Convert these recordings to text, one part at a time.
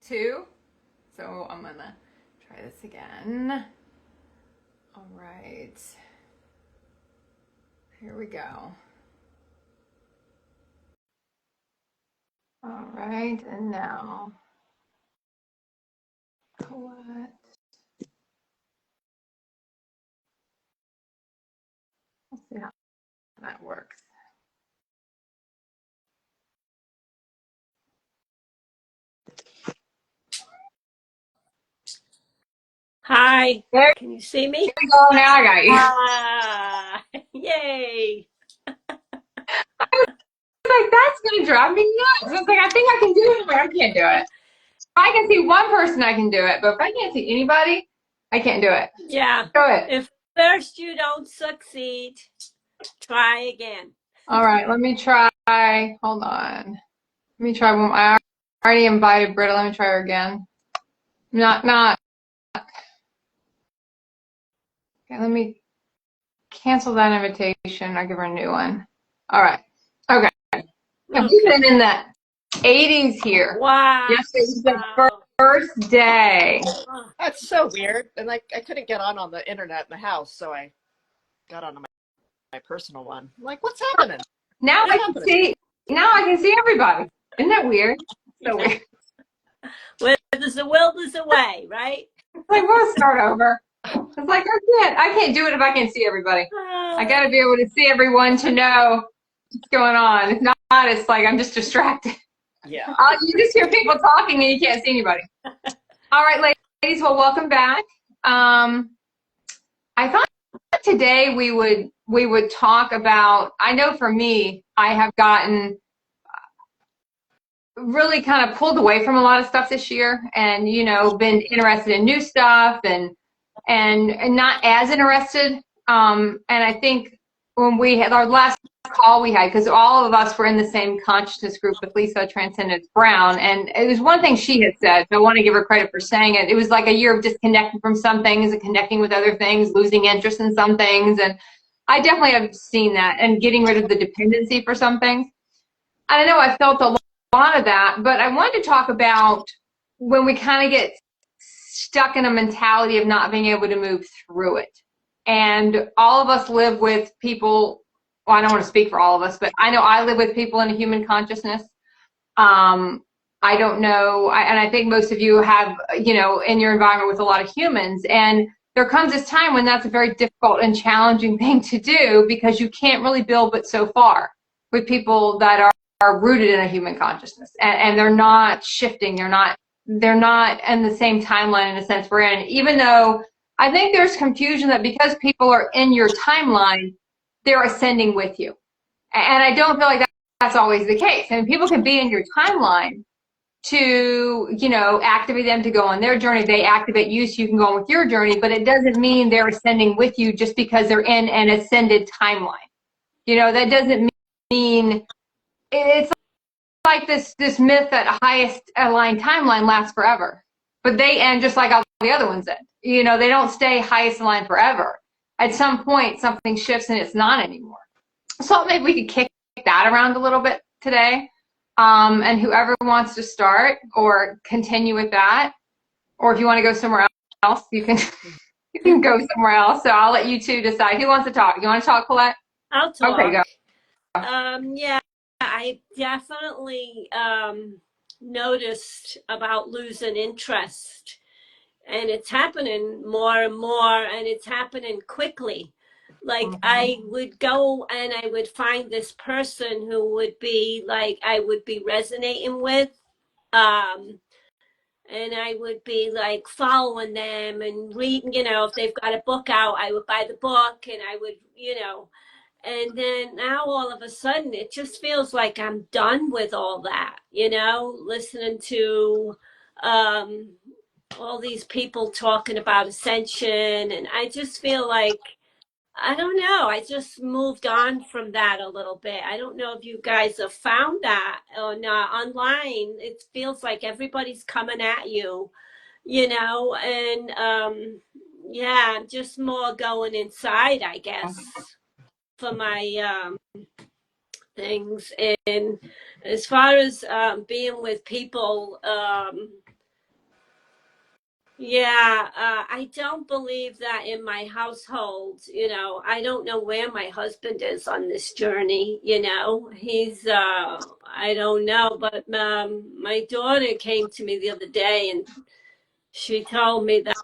Two. So I'm gonna try this again. All right. Here we go. All right, and now Collette. Let's see how that works. Hi, There can you see me? you go. Now I got you. Yay. Like that's gonna drive me nuts. I was like, I think I can do it, but I can't do it. If I can see one person, I can do it, but if I can't see anybody, I can't do it. Yeah, Go ahead. if first you don't succeed, try again. All right, let me try. Hold on. Let me try one. I already invited Brita. Let me try her again. Not. Okay, let me cancel that invitation. I'll give her a new one. All right. Okay. And we've Okay. been in the 80s here. Wow. Yesterday was the first day. Oh, That's so weird. And like I couldn't get on the internet in the house, so I got on my personal one. I'm like, what's happening? Now What's I can happening? see. Now I can see everybody. Isn't that weird? So yeah. weird. Where there's a will, there's a way, right? It's like we'll start over. It's like I can't do it if I can't see everybody. I got to be able to see everyone to know what's going on. If not, it's like I'm just distracted. Yeah. You just hear people talking and you can't see anybody. All right, ladies. Well, welcome back. I thought today we would talk about. I know for me, I have gotten really kind of pulled away from a lot of stuff this year, and been interested in new stuff and not as interested. And I think when we had our last call we had, because all of us were in the same consciousness group with Lisa Transcendence Brown, and it was one thing she had said, so I want to give her credit for saying it. It was like a year of disconnecting from some things and connecting with other things, losing interest in some things, and I definitely have seen that, and getting rid of the dependency for some things. I don't know, I felt a lot of that, but I wanted to talk about when we kind of get stuck in a mentality of not being able to move through it. And all of us live with people, well, I don't want to speak for all of us, but I know I live with people in a human consciousness. I don't know, and I think most of you have, in your environment with a lot of humans. And there comes this time when that's a very difficult and challenging thing to do, because you can't really build but so far with people that are rooted in a human consciousness, and they're not shifting. They're not in the same timeline in a sense we're in, even though I think there's confusion that because people are in your timeline, they're ascending with you. And I don't feel like that's always the case. I mean, people can be in your timeline to, activate them to go on their journey. They activate you so you can go on with your journey, but it doesn't mean they're ascending with you just because they're in an ascended timeline. That doesn't mean it's like this myth that a highest aligned timeline lasts forever, but they end just like all the other ones end. They don't stay highest aligned forever. At some point, something shifts and it's not anymore. So maybe we could kick that around a little bit today. And whoever wants to start or continue with that, or if you want to go somewhere else, you can you can go somewhere else. So I'll let you two decide. Who wants to talk? You want to talk, Collette? I'll Okay, talk. go. Yeah, I definitely noticed about losing interest, and it's happening more and more, and it's happening quickly. Like I would go and I would find this person who would be like I would be resonating with, um and I would be like following them and reading, if they've got a book out, I would buy the book, and I would, and then now all of a sudden it just feels like I'm done with all that, listening to um all these people talking about ascension, and I just feel like I don't know, I just moved on from that a little bit. I don't know if you guys have found that on online. It feels like everybody's coming at you, and yeah, I'm just more going inside, I guess, for my things. And as far as being with people, Yeah, I don't believe that in my household. You know, I don't know where my husband is on this journey. You know, he's, I don't know, but my daughter came to me the other day and she told me that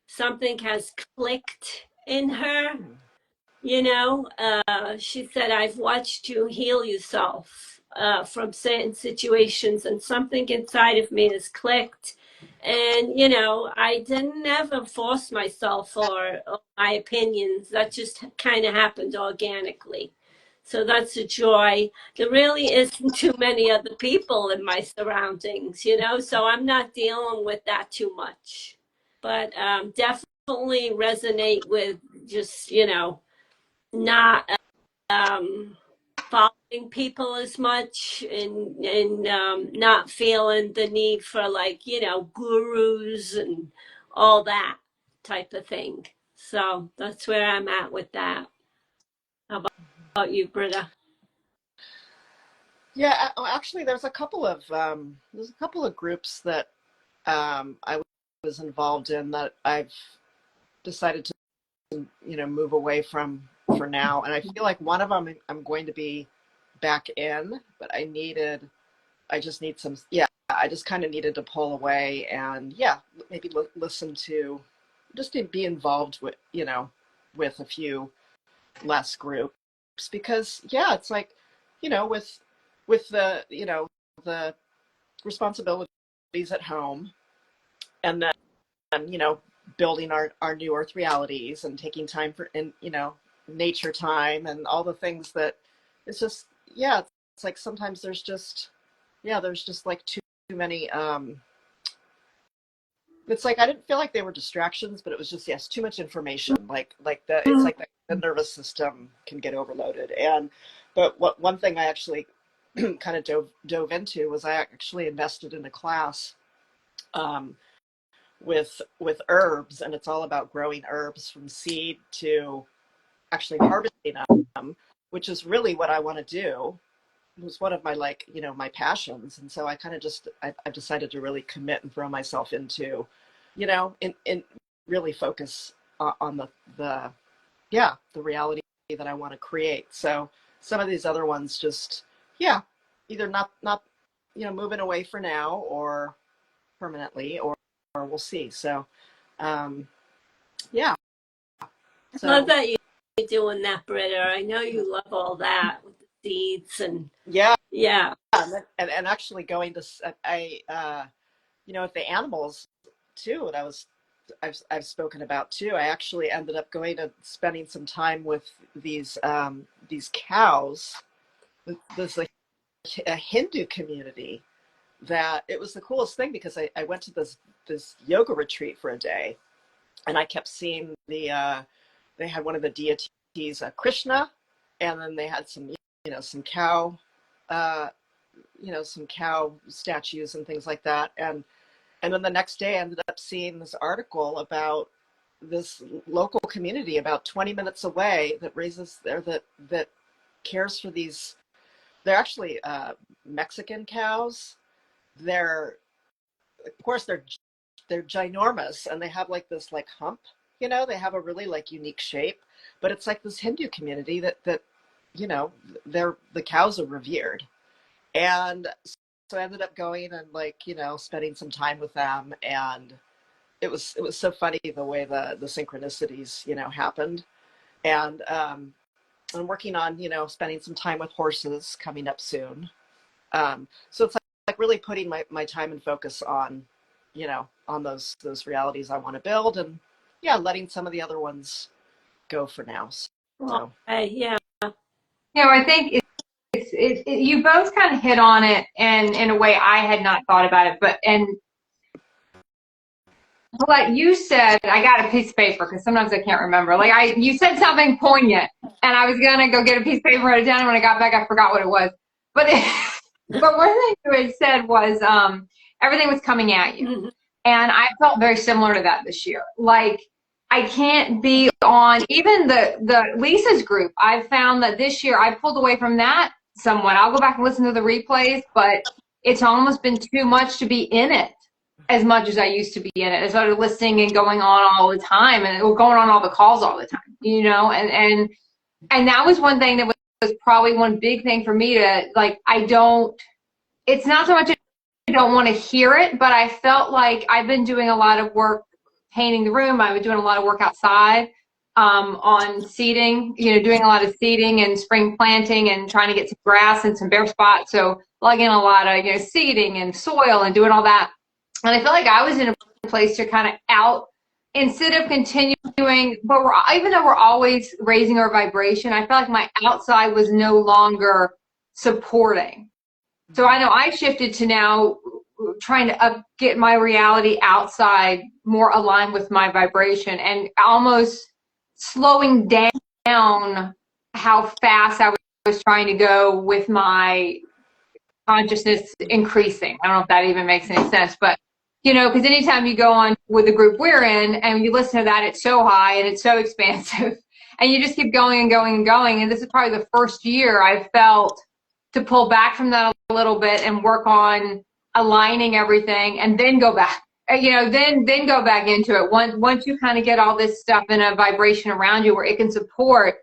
something has clicked in her. You know, she said, I've watched you heal yourself from certain situations, and something inside of me has clicked. And, you know, I didn't ever force myself or my opinions. That just kind of happened organically. So that's a joy. There really isn't too many other people in my surroundings, you know, so I'm not dealing with that too much. But definitely resonate with just, you know, not following people as much and not feeling the need for, like, you know, gurus and all that type of thing. So that's where I'm at with that. How about you, Britta? Yeah, actually, there's a couple of groups that I was involved in that I've decided to, move away from for now. And I feel like one of them I'm going to be back in, but I just need some, yeah, I just kind of needed to pull away and, yeah, maybe listen to, just to be involved with, with a few less groups. Because, yeah, it's like, with the, the responsibilities at home, and then, building our new earth realities and taking time for, and, nature time and all the things that, it's just, yeah, it's like sometimes there's just like too many, it's like I didn't feel like they were distractions, but it was just, yes, too much information. It's like the nervous system can get overloaded. And but one thing I actually kind of dove into was I actually invested in a class, um, with herbs, and it's all about growing herbs from seed to actually harvesting them, which is really what I want to do. It was one of my, like, my passions. And so I kind of just, I've decided to really commit and throw myself into, in really focus on the, yeah, the reality that I want to create. So some of these other ones just, yeah, either not, moving away for now or permanently, or we'll see. So, yeah. I love So, that you're doing that, Britta. I know you love all that with the seeds and yeah. yeah. And actually going to, with the animals too, and I've spoken about too. I actually ended up going and spending some time with these cows. There's a Hindu community that, it was the coolest thing, because I went to this yoga retreat for a day, and I kept seeing they had one of the deities, Krishna, and then they had some, some cow, uh, some cow statues and things like that. And then the next day I ended up seeing this article about this local community about 20 minutes away that raises there, that cares for these. They're actually Mexican cows. They're, of course, they're ginormous, and they have like this, like, hump. They have a really, like, unique shape, but it's like this Hindu community that the cows are revered. And so I ended up going and, like, spending some time with them, and it was so funny the way the synchronicities, happened. And I'm working on, spending some time with horses coming up soon. So it's like really putting my time and focus on, on those realities I want to build, and, yeah, letting some of the other ones go for now. So, Yeah. I think you both kind of hit on it, and in a way I had not thought about it, and what you said, I got a piece of paper because sometimes I can't remember. You said something poignant, and I was gonna go get a piece of paper and write it down. And when I got back, I forgot what it was. But but one thing you had said was everything was coming at you, Mm-hmm. and I felt very similar to that this year. Like, I can't be on even the Lisa's group. I found that this year I pulled away from that somewhat. I'll go back and listen to the replays, but it's almost been too much to be in it. as much as I used to be in it. I started listening and going on all the time, and going on all the calls all the time, you know, and that was one thing that was probably one big thing for me to, like, it's not so much I don't want to hear it, but I felt like I've been doing a lot of work painting the room. I was doing a lot of work outside, on seeding, you know, doing a lot of seeding and spring planting and trying to get some grass and some bare spots. So plugging a lot of, you know, seeding and soil and doing all that. And I felt like I was in a place to kind of instead of continuing, but even though we're always raising our vibration, I felt like my outside was no longer supporting. So I know I shifted to now trying to get my reality outside more aligned with my vibration, and almost slowing down how fast I was trying to go with my consciousness increasing. I don't know if that even makes any sense, but you know, because anytime you go on with the group we're in and you listen to that, it's so high and it's so expansive, and you just keep going and going and going. And this is probably the first year I felt to pull back from that a little bit and work on aligning everything, and then go back, you know, then go back into it. Once you kind of get all this stuff in a vibration around you where it can support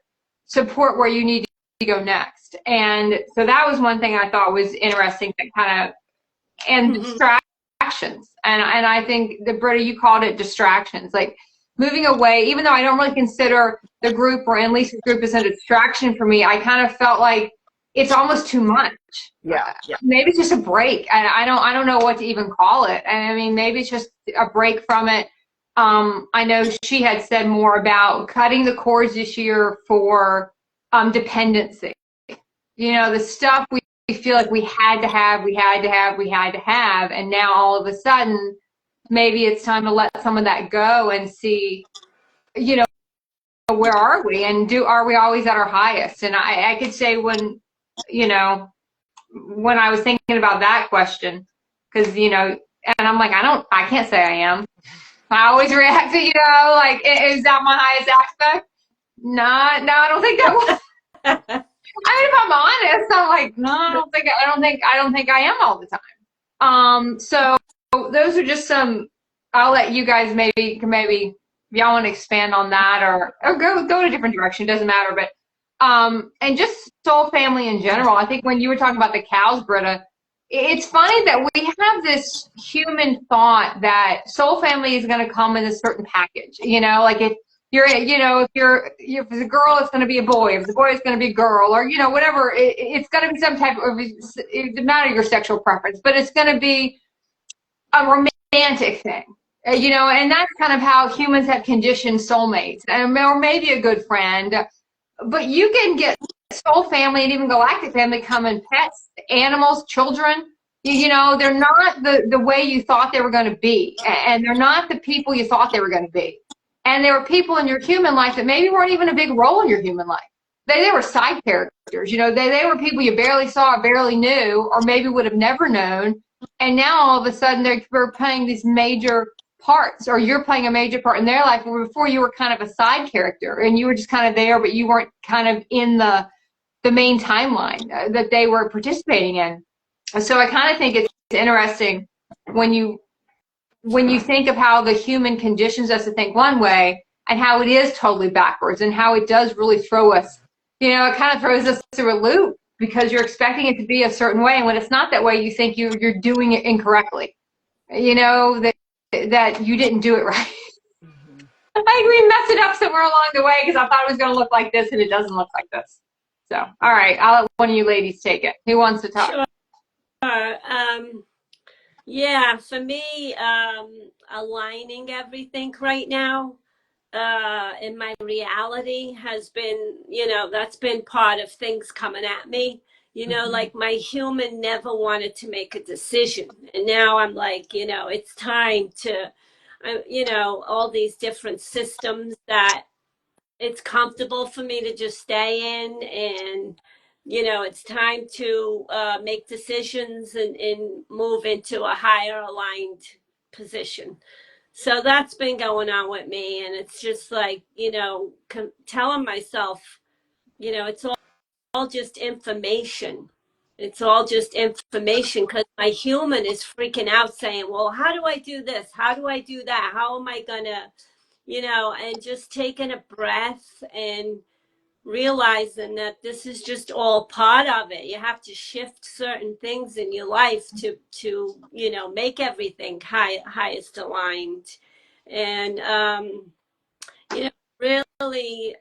where you need to go next. And so that was one thing I thought was interesting, that kind of, and distractions. And I think that, Brita, you called it distractions, like moving away, even though I don't really consider the group or Annalise's group as a distraction for me, I kind of felt like it's almost too much. Yeah. Maybe it's just a break. And I don't know what to even call it. And I mean, maybe it's just a break from it. I know she had said more about cutting the cords this year for dependency. You know, the stuff we feel like we had to have, and now all of a sudden, maybe it's time to let some of that go and see, you know, where are we, and are we always at our highest? And I could say when I was thinking about that question, because, you know, and I'm like, I can't say I am. I always react to, you know, like, is that my highest aspect? No, I don't think that was. I mean, if I'm honest, I'm like, no, I don't think I am all the time. So those are just some. I'll let you guys maybe if y'all want to expand on that, or go in a different direction. Doesn't matter. But and just soul family in general. I think when you were talking about the cows, Brita, it's funny that we have this human thought that soul family is going to come in a certain package. You know, like if you're if it's a girl, it's going to be a boy. If it's a boy, it's going to be a girl, or, you know, whatever. It's going to be some type of, it doesn't matter your sexual preference, but it's going to be a romantic thing, you know, and that's kind of how humans have conditioned soulmates, or maybe a good friend. But you can get soul family and even galactic family come in pets, animals, children. You know, they're not the way you thought they were going to be, and they're not the people you thought they were going to be. And there were people in your human life that maybe weren't even a big role in your human life. They were side characters. You know, they were people you barely saw, barely knew, or maybe would have never known. And now all of a sudden they're playing these major parts, or you're playing a major part in their life, where before you were kind of a side character and you were just kind of there, but you weren't kind of in the main timeline that they were participating in. So I kind of think it's interesting when you think of how the human conditions us to think one way, and how it is totally backwards, and how it does really throw us, you know, it kind of throws us through a loop, because you're expecting it to be a certain way, and when it's not that way, you think you're doing it incorrectly, you know, that you didn't do it right. I think we messed it up somewhere along the way, because I thought it was going to look like this, and it doesn't look like this. So, all right, I'll let one of you ladies take it. Who wants to talk? Sure. Yeah, for me, aligning everything right now in my reality has been, you know, that's been part of things coming at me. You know, like my human never wanted to make a decision. And now I'm like, you know, it's time to, you know, all these different systems that it's comfortable for me to just stay in, and you know, it's time to make decisions and move into a higher aligned position. So that's been going on with me, and it's just like, you know, telling myself, you know, it's all just information. It's all just information because my human is freaking out saying, well, how do I do this? How do I do that? How am I gonna, and just taking a breath and realizing that this is just all part of it. You have to shift certain things in your life to make everything highest aligned. And you know, really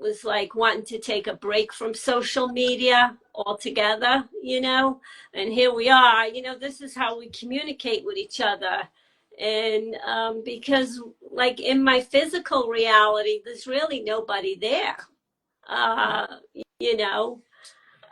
was like wanting to take a break from social media altogether, and here we are, this is how we communicate with each other. And because, like, in my physical reality, there's really nobody there, uh, you know,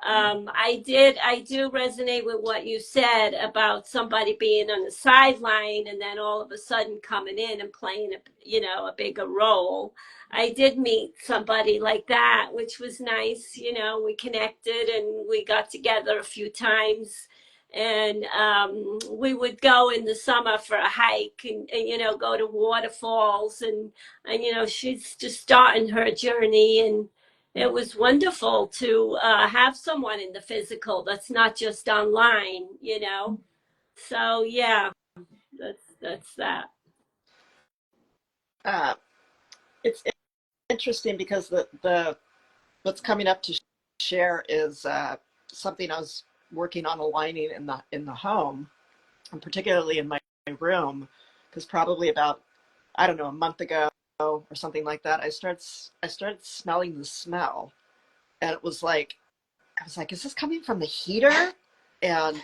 I do resonate with what you said about somebody being on the sideline and then all of a sudden coming in and playing a bigger role. I did meet somebody like that, which was nice. We connected and we got together a few times. And we would go in the summer for a hike and go to waterfalls and she's just starting her journey, and it was wonderful to have someone in the physical that's not just online. So yeah, that's that. It's interesting because the what's coming up to share is something I was working on aligning in the home, and particularly in my room, because probably about, I don't know, a month ago or something like that, I started smelling the smell, and it was like, I was like, is this coming from the heater? And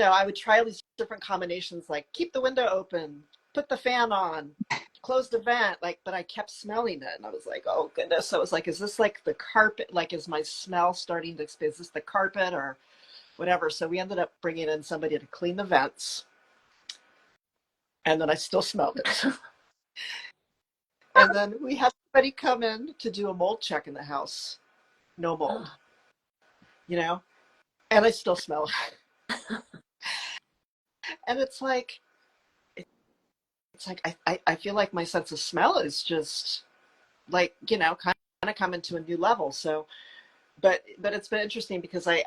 I would try all these different combinations, like keep the window open, put the fan on, close the vent, like, but I kept smelling it, and I was like, oh goodness. So I was like, is this like the carpet? Like, is my smell starting to, is this the carpet or whatever? So we ended up bringing in somebody to clean the vents, and then I still smelled it. And then we had somebody come in to do a mold check in the house. No mold, and I still smell it. And it's like I feel like my sense of smell is just like, kind of coming to a new level. So, but it's been interesting because I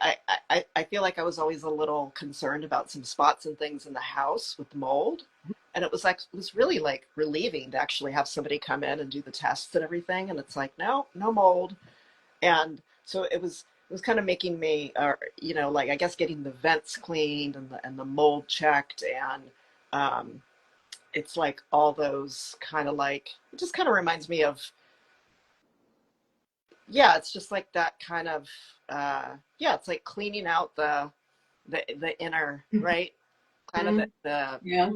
feel like I was always a little concerned about some spots and things in the house with mold. And it was really like relieving to actually have somebody come in and do the tests and everything. And it's like, no mold. And so it was kind of making me, like, I guess getting the vents cleaned and the mold checked. And it's like all those kind of like, it just kind of reminds me of, yeah, it's just like that kind of, yeah, it's like cleaning out the inner, right? Kind of the Yeah.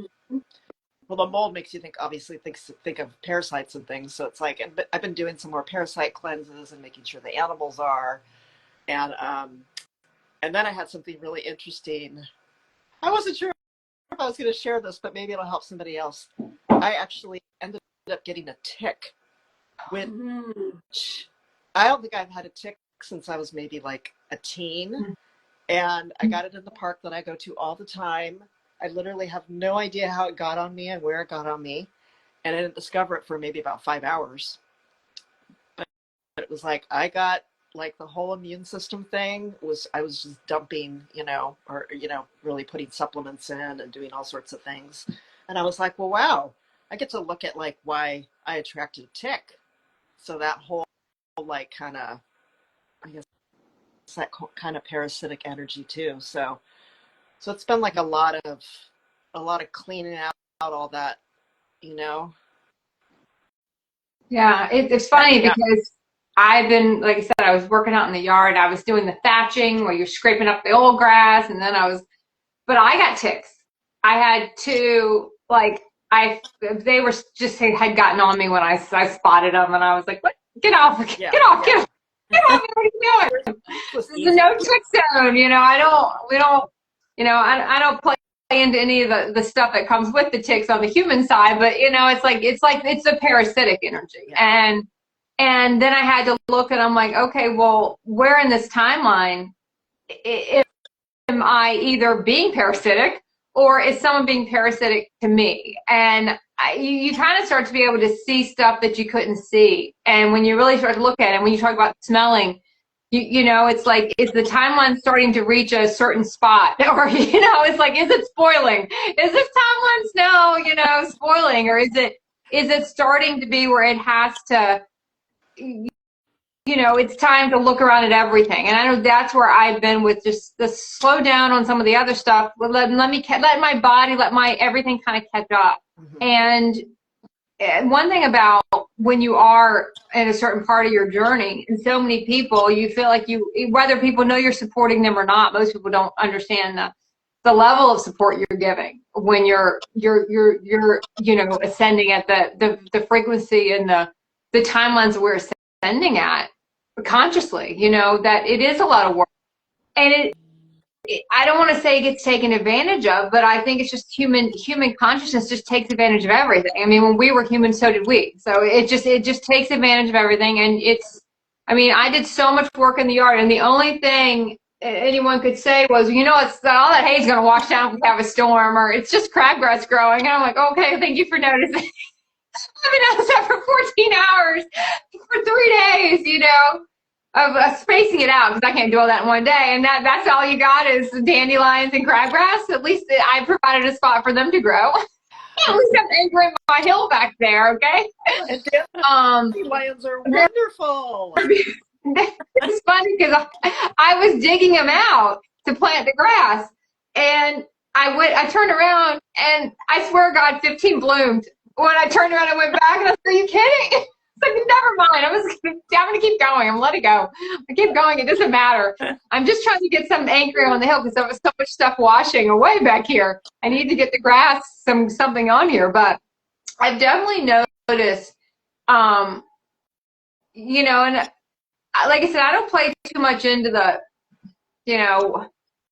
well, the mold makes you think of parasites and things. So it's like, but I've been doing some more parasite cleanses and making sure the animals are, and then I had something really interesting. I wasn't sure if I was going to share this, but maybe it'll help somebody else. I actually ended up getting a tick, which I don't think I've had a tick since I was maybe like a teen. And I got it in the park that I go to all the time. I literally have no idea how it got on me and where it got on me. And I didn't discover it for maybe about 5 hours. But it was like, I got like the whole immune system thing I was just dumping, or, really putting supplements in and doing all sorts of things. And I was like, well, wow, I get to look at like why I attracted a tick. So that whole like kind of, I guess, that kind of parasitic energy too. So it's been like a lot of cleaning out all that, Yeah, it's funny Yeah. because I've been, like I said, I was working out in the yard. I was doing the thatching where you're scraping up the old grass, and then but I got ticks. I had two, like, they were just had gotten on me when I spotted them, and I was like, what? Get off, get off, get off me, what are you doing? This is a no tick zone, I don't play into any of the stuff that comes with the ticks on the human side, but it's a parasitic energy. Yeah. And then I had to look, and I'm like, okay, well, where in this timeline am I either being parasitic or is someone being parasitic to me? And you kind of start to be able to see stuff that you couldn't see. And when you really start to look at it, when you talk about smelling, you know, it's like, is the timeline starting to reach a certain spot? Or, you know, it's like, is it spoiling? Is this timeline now, you know, spoiling? Or is it starting to be where it has to, you know, it's time to look around at everything. And I know that's where I've been with just the slow down on some of the other stuff. Let my body, let my everything kind of catch up. And one thing about when you are in a certain part of your journey, and so many people, you feel like whether people know you're supporting them or not, most people don't understand the level of support you're giving when you're you know, ascending at the frequency and the timelines we're ascending at consciously, you know, that it is a lot of work. And I don't want to say it gets taken advantage of, but I think it's just human consciousness just takes advantage of everything. I mean, when we were human, so did we. So it just takes advantage of everything. And I mean, I did so much work in the yard, and the only thing anyone could say was, you know, it's all that hay is going to wash down if we have a storm, or it's just crabgrass growing. And I'm like, okay, thank you for noticing. I've been outside for 14 hours for 3 days, you know, of spacing it out, because I can't do all that in one day. And that's all you got is dandelions and crabgrass. At least I provided a spot for them to grow. At least I'm anchoring my hill back there, okay? And dandelions are wonderful. It's funny because I was digging them out to plant the grass, and I turned around, and I swear God, 15 bloomed. When I turned around and went back, and I said, are you kidding? It's like, never mind. I'm going to keep going. I'm going to let it go. I keep going. It doesn't matter. I'm just trying to get some anchoring on the hill because there was so much stuff washing away back here. I need to get the grass, something on here. But I've definitely noticed, you know, and like I said, I don't play too much into the, you know,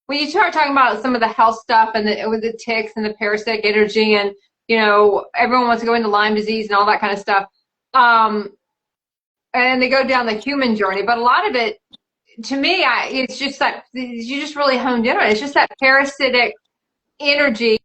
when you start talking about some of the health stuff and with the ticks and the parasitic energy, and, you know, everyone wants to go into Lyme disease and all that kind of stuff. And they go down the human journey, but a lot of it, to me, it's just that you just really honed in on it. It's just that parasitic energy.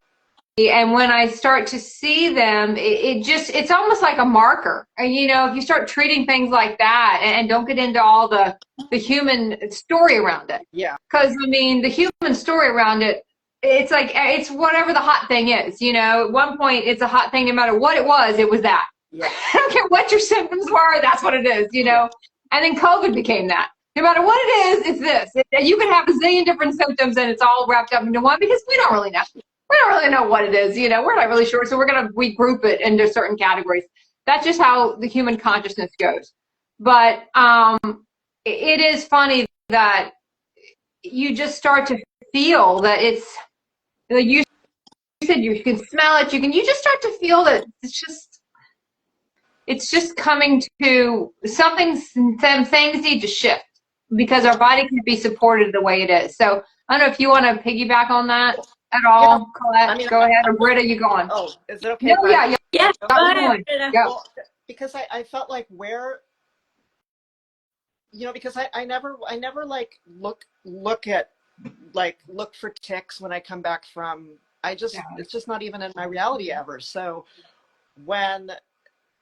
And when I start to see them, it's almost like a marker. And, you know, if you start treating things like that and don't get into all the human story around it. Yeah. Because, I mean, the human story around it, it's like, it's whatever the hot thing is, you know. At one point, it's a hot thing no matter what it was that. Yeah. I don't care what your symptoms were, that's what it is, you know. And then COVID became that. No matter what it is, it's this. You can have a zillion different symptoms, and it's all wrapped up into one because we don't really know. We don't really know what it is, you know. We're not really sure, so we're going to regroup it into certain categories. That's just how the human consciousness goes. But it is funny that you just start to feel that it's, like you said, you can smell it. You just start to feel that it's just coming to something. Some things need to shift because our body can be supported the way it is. So I don't know if you want to piggyback on that at all, Collette. I mean, go ahead. Or Brita, you going? Oh, is it okay? No, yeah. Yeah, go ahead. Well, because I felt like where, you know, because I never like look for ticks when I come back from, it's just not even in my reality ever. So when,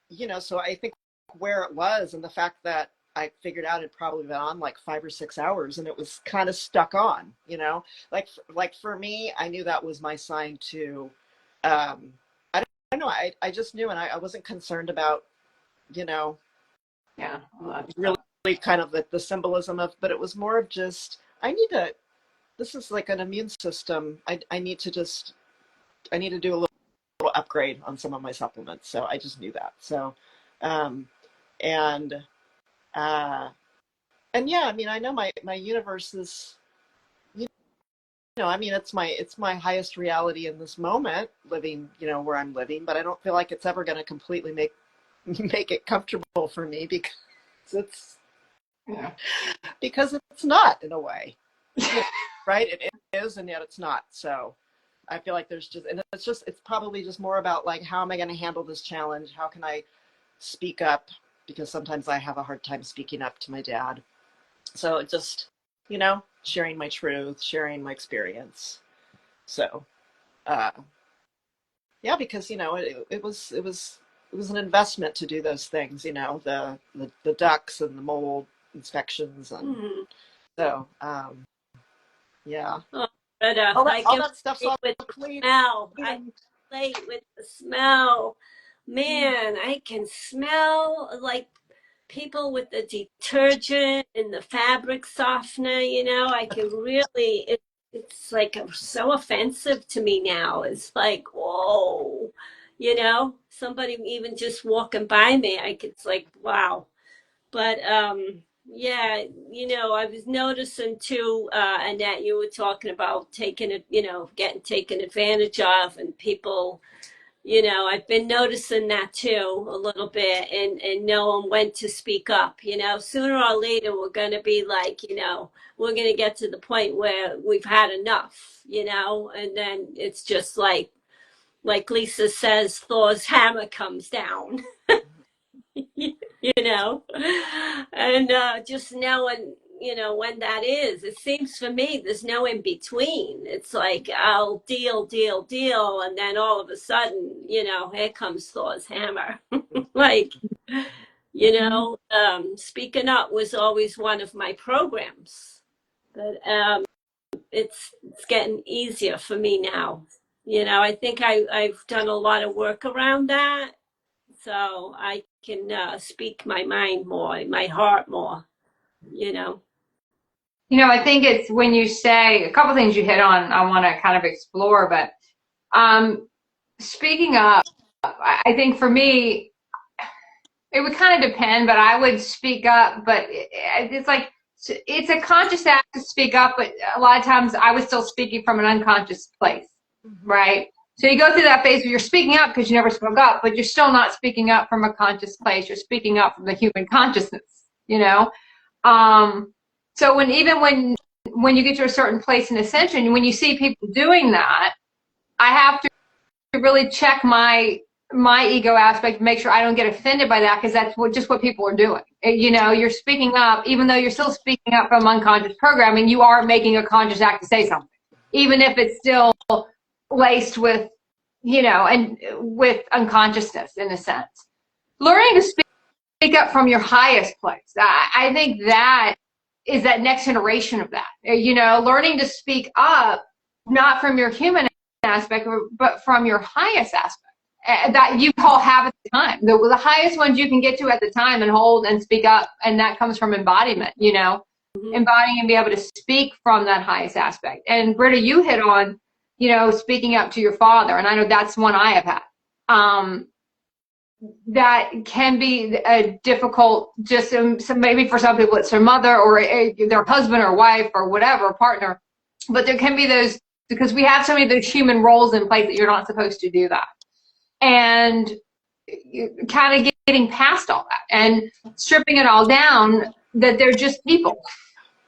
you know, so I think where it was, and the fact that I figured out it probably been on like 5 or 6 hours, and it was kind of stuck on, you know, like for me, I knew that was my sign to, I don't know. I just knew, and I wasn't concerned about, you know, really kind of the symbolism of, but it was more of just, this is like an immune system. I need to do a little upgrade on some of my supplements. So I just knew that. So, and yeah, I mean, I know my universe is, you know, I mean, it's my highest reality in this moment, living, you know, where I'm living, but I don't feel like it's ever going to completely make it comfortable for me because it's not, in a way. Right? It is, and yet it's not. So I feel like it's probably just more about like, how am I going to handle this challenge? How can I speak up? Because sometimes I have a hard time speaking up to my dad. So it just, you know, sharing my truth, sharing my experience. So, yeah, because, you know, it was an investment to do those things, you know, the ducks and the mold inspections, and Mm-hmm. so yeah. Oh, Brita, All that, I all can that stuff's relate all with the clean. smell. I can relate with the smell. Man, I can smell like people with the detergent and the fabric softener, I can really, it's like so offensive to me now. It's like, whoa, somebody even just walking by me, it's like, wow. But yeah, I was noticing too, Annette, you were talking about taking it, getting taken advantage of, and people, I've been noticing that too a little bit, and knowing when to speak up. Sooner or later we're going to be like, we're going to get to the point where we've had enough, and then it's just like Lisa says, Thor's hammer comes down. you know, and just knowing, when that is. It seems for me there's no in between. It's like I'll deal, and then all of a sudden, here comes Thor's hammer. Like, speaking up was always one of my programs, but it's getting easier for me now. I think I've done a lot of work around that, so I can speak my mind more, my heart more, I think it's when you say a couple things you hit on, I want to kind of explore, but speaking up, I think for me, it would kind of depend, but I would speak up, but it's like, it's a conscious act to speak up, but a lot of times I was still speaking from an unconscious place, right? So you go through that phase where you're speaking up because you never spoke up, but you're still not speaking up from a conscious place. You're speaking up from the human consciousness, So when you get to a certain place in Ascension, when you see people doing that, I have to really check my ego aspect, make sure I don't get offended by that, because that's just what people are doing. You're speaking up, even though you're still speaking up from unconscious programming, you are making a conscious act to say something, even if it's still laced with, and with unconsciousness in a sense. Learning to speak up from your highest place, I think that is that next generation of that. Learning to speak up, not from your human aspect, but from your highest aspect that you all have at the time. The highest ones you can get to at the time and hold and speak up, and that comes from embodiment, embodying and be able to speak from that highest aspect. And Brita, you hit on, speaking up to your father, and I know that's one I have had. That can be a difficult, just so maybe for some people it's their mother or their husband or wife or whatever, partner, but there can be those, because we have so many of those human roles in place that you're not supposed to do that. And kind of getting past all that and stripping it all down, that they're just people,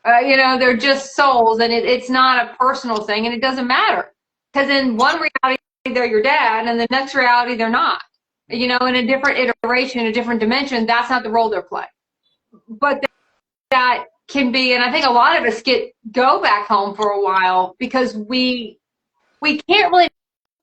they're just souls, and it's not a personal thing, and it doesn't matter, because in one reality they're your dad, and the next reality they're not. In a different iteration, a different dimension, that's not the role they're playing. But that can be, and I think a lot of us go back home for a while because we can't really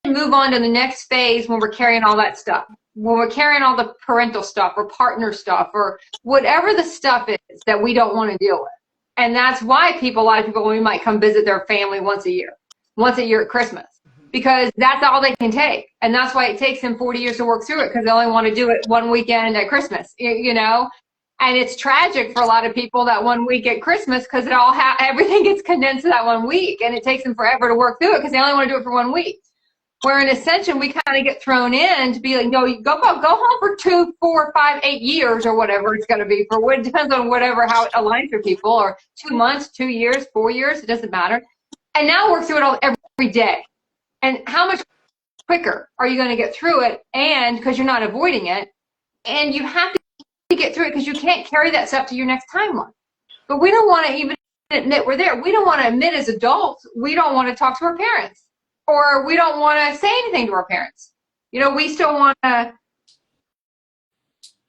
move on to the next phase when we're carrying all that stuff, when we're carrying all the parental stuff or partner stuff or whatever the stuff is that we don't want to deal with. And that's why a lot of people, we might come visit their family once a year at Christmas, because that's all they can take. And that's why it takes them 40 years to work through it, because they only want to do it one weekend at Christmas, And it's tragic for a lot of people that one week at Christmas, because everything gets condensed to that one week, and it takes them forever to work through it because they only want to do it for 1 week. Where in Ascension, we kind of get thrown in to be like, no, you go home for 2, 4, 5, 8 years or whatever it's going to be. It depends on how it aligns for people, or 2 months, 2 years, 4 years, it doesn't matter. And now work through it all every day. And how much quicker are you going to get through it? And because you're not avoiding it, and you have to get through it because you can't carry that stuff to your next timeline. But we don't want to even admit we're there. We don't want to admit as adults, we don't want to talk to our parents, or we don't want to say anything to our parents. We still want to,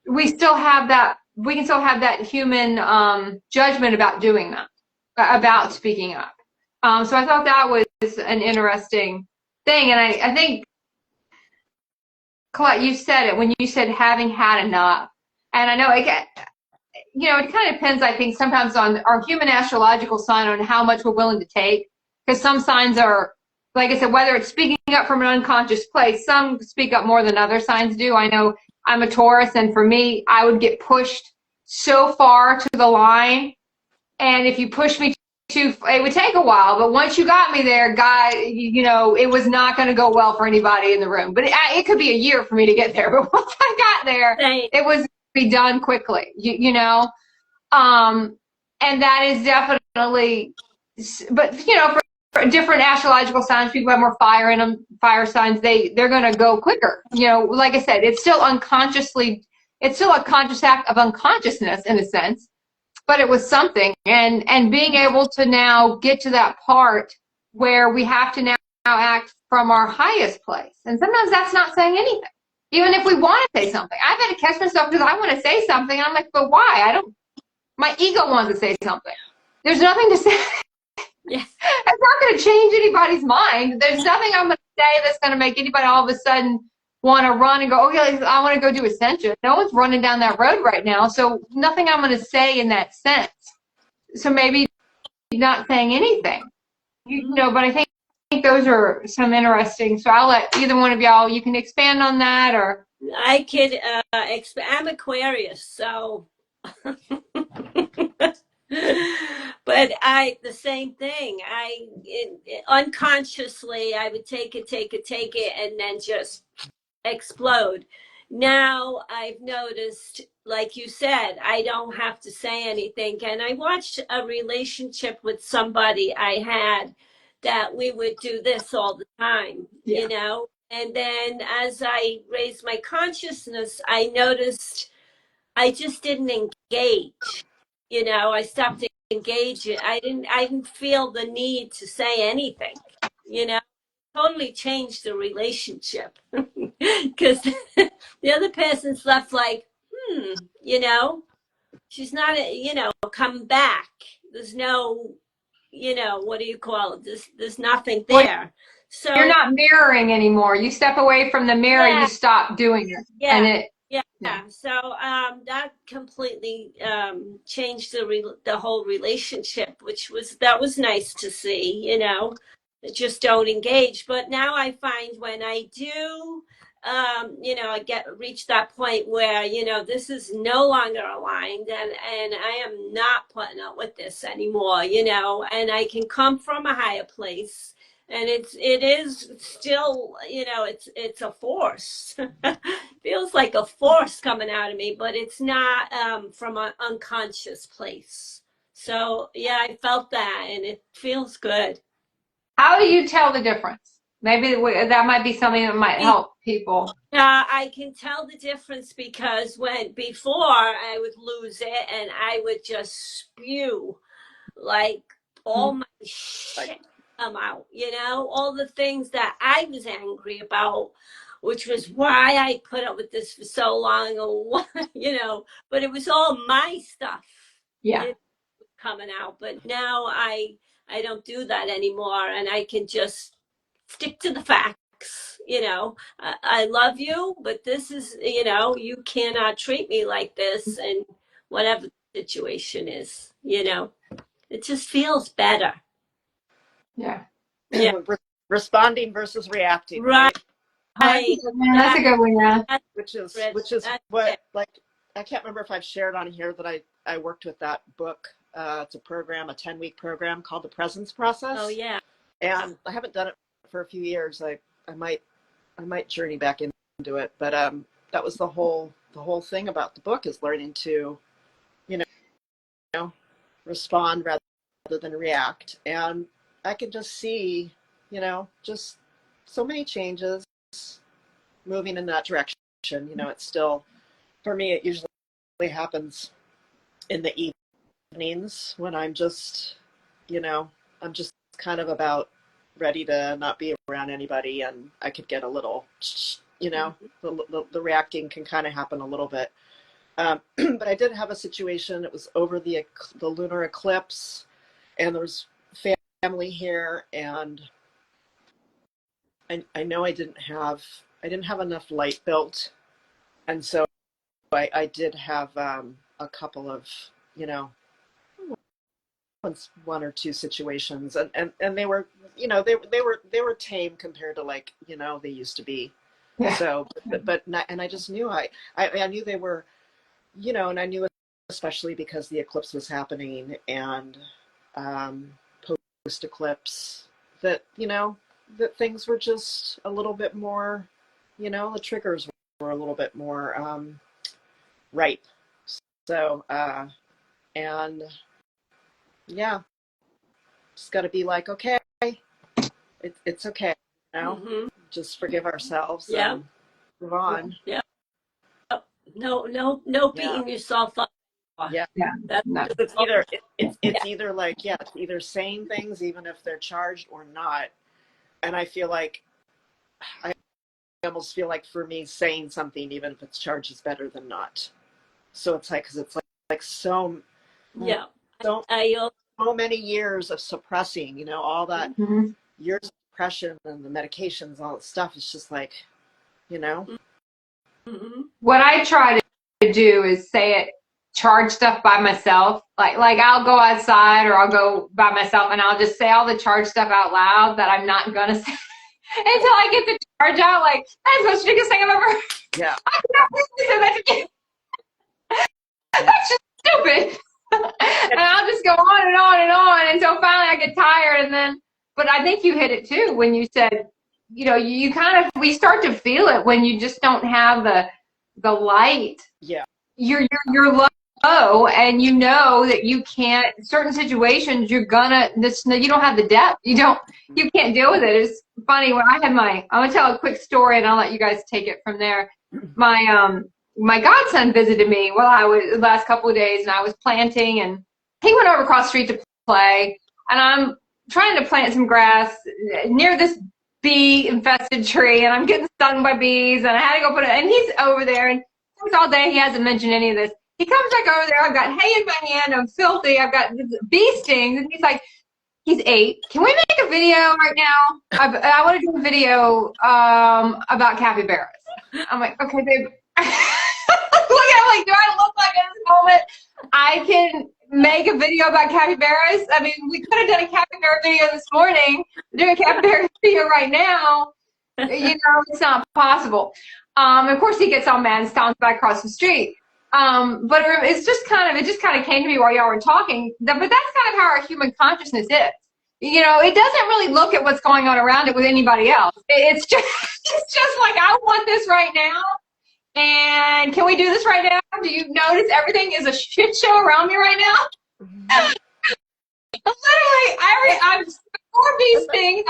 we can still have that human judgment about doing that, about speaking up. So I thought that was an interesting thing. And I think, Collette, you said it when you said having had enough. And I know, again, it kind of depends, I think, sometimes on our human astrological sign on how much we're willing to take. Because some signs are, like I said, whether it's speaking up from an unconscious place, some speak up more than other signs do. I know I'm a Taurus, and for me, I would get pushed so far to the line. And if you push me it would take a while, but once you got me there, it was not going to go well for anybody in the room. But it could be a year for me to get there. But once I got there, Right. it was be done quickly, and that is definitely, but for different astrological signs, people have more fire in them, fire signs, they're going to go quicker. Like I said, it's still a conscious act of unconsciousness in a sense, but it was something. And being able to now get to that part where we have to now act from our highest place. And sometimes that's not saying anything. Even if we want to say something. I've had to catch myself because I want to say something. And I'm like, but why? My ego wants to say something. There's nothing to say. Yes. It's not going to change anybody's mind. There's nothing I'm going to say that's going to make anybody all of a sudden want to run and go, oh, yeah, I want to go do Ascension. No one's running down that road right now. So nothing I'm going to say in that sense. So maybe not saying anything, but I think those are some interesting. So I'll let either one of y'all, you can expand on that or. I could I'm Aquarius, so. But the same thing. Unconsciously, I would take it, and then just explode. Now I've noticed, like you said, I don't have to say anything. And I watched a relationship with somebody I had that we would do this all the time, And then as I raised my consciousness, I noticed I just didn't engage. I stopped engaging. I didn't feel the need to say anything. Totally changed the relationship because the other person's left like, she's not, come back. There's no, what do you call it? There's nothing there. So you're not mirroring anymore. You step away from the mirror, yeah, you stop doing it. Yeah. And yeah. So that completely changed the whole relationship, that was nice to see, just don't engage. But now I find when I do, I reach that point where, this is no longer aligned and I am not putting up with this anymore, and I can come from a higher place. And it is still, it's a force. Feels like a force coming out of me, but it's not from an unconscious place. So yeah, I felt that, and it feels good. how do you tell the difference? Maybe that might be something that might help people. I can tell the difference because before I would lose it and I would just spew like all my shit come out, all the things that I was angry about, which was why I put up with this for so long, or but it was all my stuff. Yeah. Coming out. But now I don't do that anymore, and I can just stick to the facts. I love you, but this is, you cannot treat me like this, and whatever the situation is, it just feels better. Yeah. Responding versus reacting, right? That's a good one, yeah. Which is what, like, I can't remember if I've shared on here that I worked with that book. It's a 10-week program called The Presence Process. Oh yeah. And I haven't done it for a few years. I might journey back into it, but that was the whole thing about the book, is learning to, respond rather than react. And I can just see, just so many changes moving in that direction. It's still, for me, it usually happens in the evenings when I'm just, I'm just kind of about ready to not be around anybody, and I could get a little, the reacting can kind of happen a little bit. But I did have a situation. It was over the lunar eclipse, and there was family here, and I know I didn't have enough light built, and so I did have a a couple of, you know, one or two situations, and they were, you know, they were tame compared to, like, you know, they used to be. Yeah. So, but not, and I just knew I knew they were, you know, and I knew, especially because the eclipse was happening, and post eclipse, that, you know, that things were just a little bit more, you know, the triggers were a little bit more ripe. So, and yeah, just got to be like, okay, it's okay, you know, Mm-hmm. just forgive ourselves Yeah. and move on. Yeah. No Yeah. beating yourself up. Yeah. Yeah. That's No. It's either it's either like, yeah, it's either saying things even if they're charged or not. And I feel like I almost feel like, for me, saying something even if it's charged is better than not. So it's like, because it's like so yeah. so I many years of suppressing, you know, all that Mm-hmm. years of depression and the medications, all that stuff. It's just like, you know. mm-hmm. What I try to do is say it, charge stuff by myself. Like I'll go outside or I'll go by myself and I'll just say all the charge stuff out loud that I'm not gonna say until I get the charge out. Like, that's the most biggest thing I've ever. Yeah. I cannot believe you said that to me. That's just stupid. And I'll just go on and on and on until finally I get tired. And then, but I think you hit it too when you said, you know, you kind of, we start to feel it when you just don't have the light. Yeah. You're low, and you know that you can't, certain situations you're gonna, you don't have the depth. You can't deal with it. It's funny when I'm gonna tell a quick story and I'll let you guys take it from there. My godson visited me while I was the last couple of days, and I was planting, and he went over across the street to play, and I'm trying to plant some grass near this bee infested tree, and I'm getting stung by bees, and I had to go put it, and he's over there, and all day he hasn't mentioned any of this. He comes back over there, I've got hay in my hand, I'm filthy, I've got bee stings, and he's like, he's 8. Can we make a video right now? I want to do a video about capybaras. I'm like, okay, babe. Look at, like, do I look like in this moment I can make a video about capybaras? I mean, we could have done a capybara video this morning. We're doing a capybara video right now. You know, it's not possible. Of course, he gets all mad and stomps back across the street. But it just kind of came to me while y'all were talking. But that's kind of how our human consciousness is. You know, it doesn't really look at what's going on around it with anybody else. It's just like, I want this right now. And can we do this right now? Do you notice everything is a shit show around me right now? Literally, I'm 4 bee stings.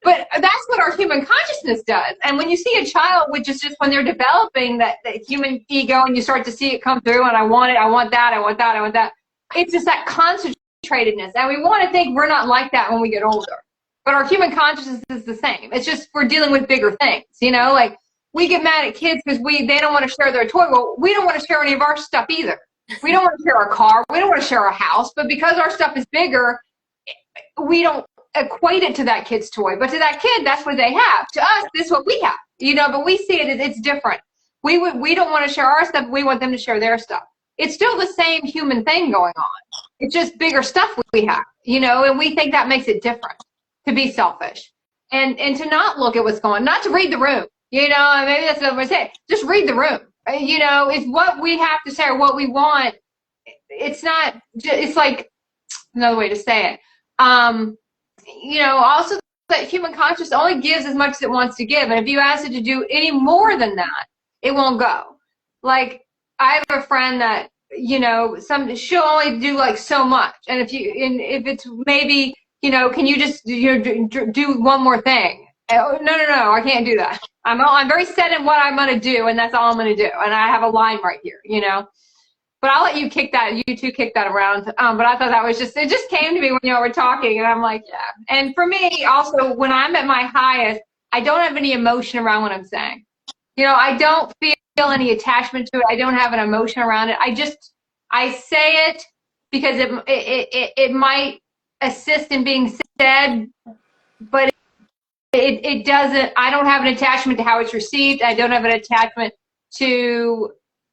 But that's what our human consciousness does. And when you see a child, which is just when they're developing that human ego, and you start to see it come through, and I want it, I want that, I want that, I want that. It's just that concentratedness. And we want to think we're not like that when we get older. But our human consciousness is the same. It's just we're dealing with bigger things, you know? Like, we get mad at kids because they don't want to share their toy. Well, we don't want to share any of our stuff either. We don't want to share our car. We don't want to share our house. But because our stuff is bigger, we don't equate it to that kid's toy. But to that kid, that's what they have. To us, this is what we have, you know? But we see it as it's different. We don't want to share our stuff. We want them to share their stuff. It's still the same human thing going on. It's just bigger stuff we have, you know? And we think that makes it different. To be selfish and to not look at what's going on, not to read the room, you know, and maybe that's another way to say it. Just read the room, you know, it's what we have to say or what we want. It's not, it's like another way to say it. You know, also that human consciousness only gives as much as it wants to give. And if you ask it to do any more than that, it won't go. Like, I have a friend that, you know, she'll only do like so much. And if it's maybe, you know, can you just do one more thing? No, I can't do that. I'm very set in what I'm going to do, and that's all I'm going to do. And I have a line right here, you know. But I'll let you kick that. You two kick that around. But I thought that was it just came to me when y'all were talking, and I'm like, yeah. And for me, also, when I'm at my highest, I don't have any emotion around what I'm saying. You know, I don't feel any attachment to it. I don't have an emotion around it. I say it because it might assist in being said, but it doesn't. I don't have an attachment to how it's received. I don't have an attachment to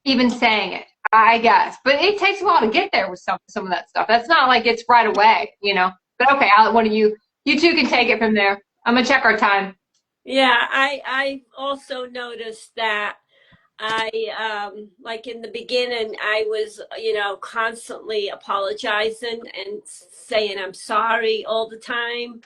even saying it, I guess. But it takes a while to get there with some of that stuff. That's not like it's right away, you know. But okay, one of you two can take it from there. I'm gonna check our time. Yeah, I also noticed that like in the beginning, I was, constantly apologizing and saying I'm sorry all the time.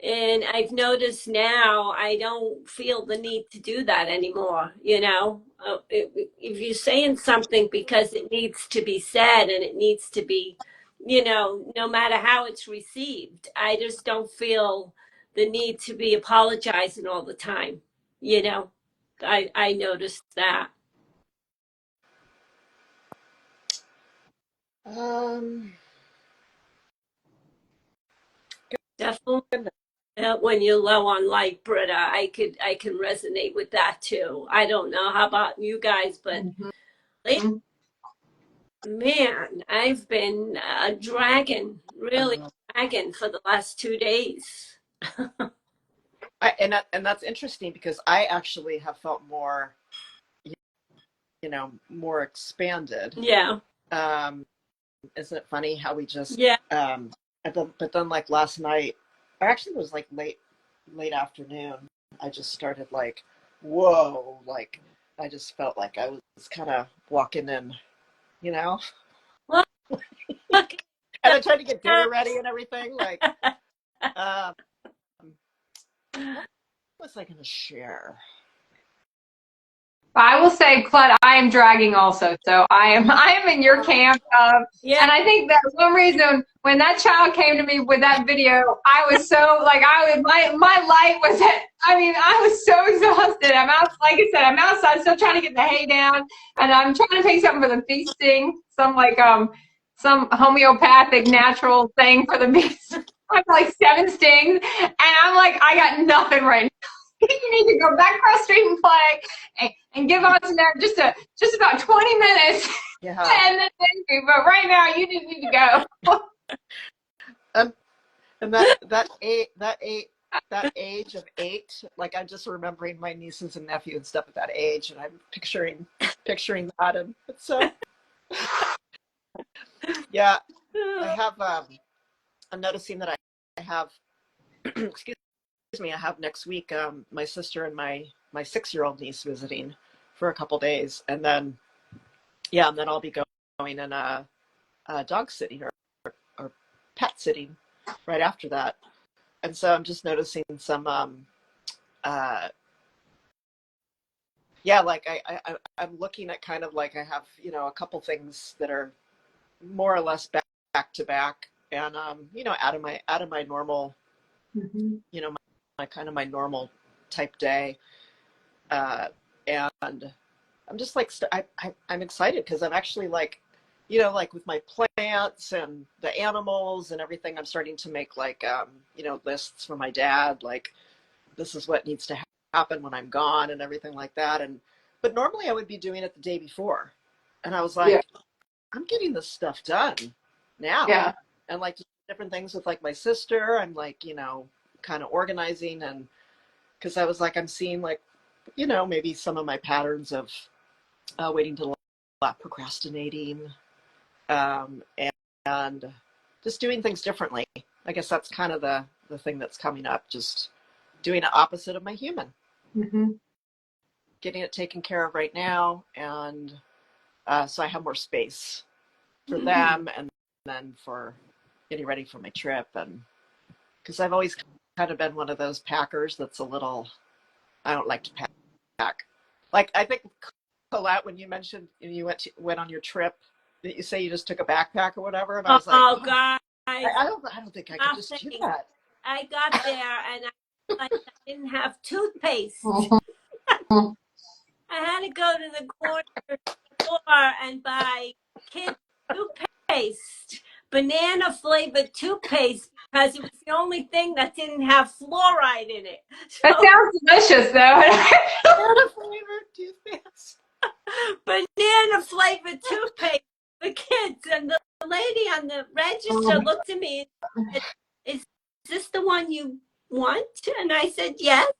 And I've noticed now I don't feel the need to do that anymore. If you're saying something because it needs to be said and it needs to be, no matter how it's received, I just don't feel the need to be apologizing all the time. You know, I noticed that. Um, Definitely. When you're low on light, Brita, I can resonate with that too. I don't know how about you guys, but Mm-hmm. man, I've been really dragging for the last 2 days. and that's interesting because I actually have felt more, more expanded. Yeah. Isn't it funny how we just, Yeah. but then like last night, or actually it was like late afternoon, I just started like, whoa, like I just felt like I was kind of walking in, you know, Look, look. and I tried to get dinner ready and everything. Like, um, what was I going to share? I will say, Collette, I am dragging also. So I am in your camp. Yeah. And I think that one reason when that child came to me with that video, I was so like my light was I was so exhausted. Like I said, I'm outside still trying to get the hay down, and I'm trying to take something for the feasting, some homeopathic natural thing for the beast. I have like 7 stings, and I'm like, I got nothing right now. You need to go back across the street and play and give us there just about 20 minutes. Yeah. And then thank you. But right now you just need to go. And that age of 8, like I'm just remembering my nieces and nephew and stuff at that age, and I'm picturing that, and it's so yeah. I have I'm noticing that I have excuse me, I have next week my sister and my 6-year-old niece visiting for a couple days, and then I'll be going and dog sitting or pet sitting right after that. And so I'm just noticing some like I'm looking at kind of like I have, a couple things that are more or less back to back, and out of my normal, my kind of my normal type day, and I'm just like I'm excited because I'm actually like, like with my plants and the animals and everything, I'm starting to make like lists for my dad, like this is what needs to happen when I'm gone and everything like that. But normally I would be doing it the day before, and I was like, yeah. I'm getting this stuff done now. Yeah. And like different things with like my sister, I'm like, kind of organizing, and because I was like, I'm seeing like, maybe some of my patterns of waiting to procrastinating, and just doing things differently. I guess that's kind of the thing that's coming up, just doing the opposite of my human. Getting it taken care of right now, and so I have more space for them, and then for getting ready for my trip. And because I've always kind of been one of those packers that's a little, I don't like to pack. Like I think, Collette, when you mentioned you went on your trip, that you say you just took a backpack or whatever, and I was like, oh God, I don't think I could just do that. I got there and I didn't have toothpaste. I had to go to the corner store and buy kids toothpaste, banana flavored toothpaste, because it was the only thing that didn't have fluoride in it. So, that sounds delicious, though. Banana flavored toothpaste. Banana flavored toothpaste for kids, and the lady on the register looked at me and said, "Is this the one you want?" And I said, "Yes."